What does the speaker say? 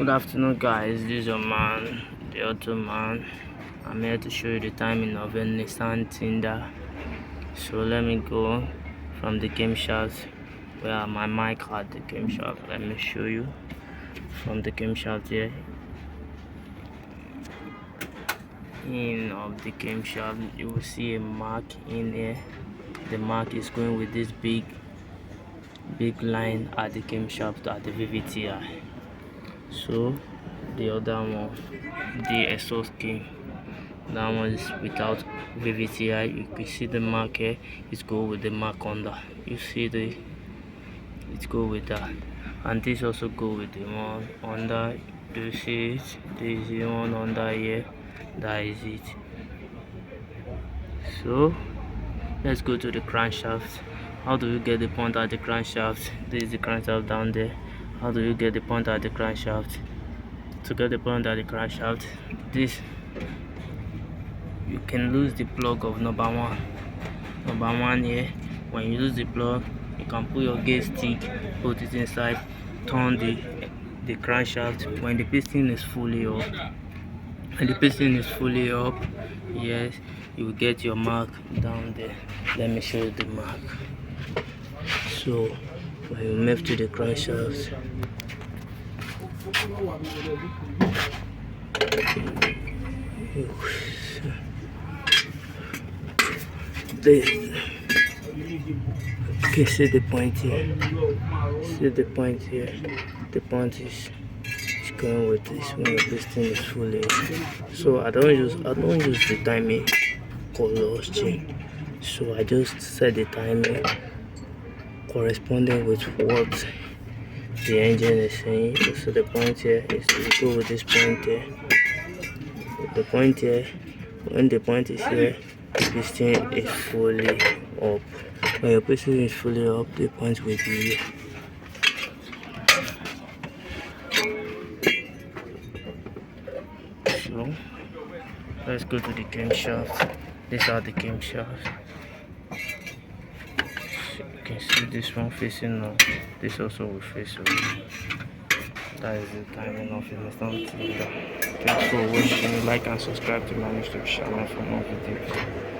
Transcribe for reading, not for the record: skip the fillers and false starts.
Good afternoon, guys. This is your man, the auto man. I'm here to show you the timing of a Nissan Tiida. So let me go from the game shaft where my mic at the game shaft. Let me show you from the game shaft here. In of the game shaft, you will see a mark in here. The mark is going with this big line at the game shaft at the VVTI. So the other one, the exhaust came, that one is without VVTI. You can see the mark here, it's go with the mark under. You see it go with that, and this also go with the one under. Do you see it? There is the one under here, that is it. So let's go to the crankshaft. How do you get the point at the crankshaft? This is the crankshaft down there. How do you get the point at the crankshaft? To get the point at the crankshaft, this, you can lose the plug of number one here. When you lose the plug, you can put your gauge stick, put it inside, turn the crankshaft. When the piston is fully up, yes, you will get your mark down there. Let me show you the mark. So when you move to the crankshaft, you can see the point here. See the point here. The point is going with this when the piston is fully. So I don't use the timing colors change. So I just set the timing corresponding with what the engine is saying. So the point here is to go with this point here. The point here, when the point is here, the piston is fully up. When your piston is fully up, the point will be here. So let's go to the camshaft. These are the camshafts. You can see this one facing up. This also will face up. That is the timing of the Nissan Tiida. Thanks for watching. Like and subscribe to my YouTube channel for more videos.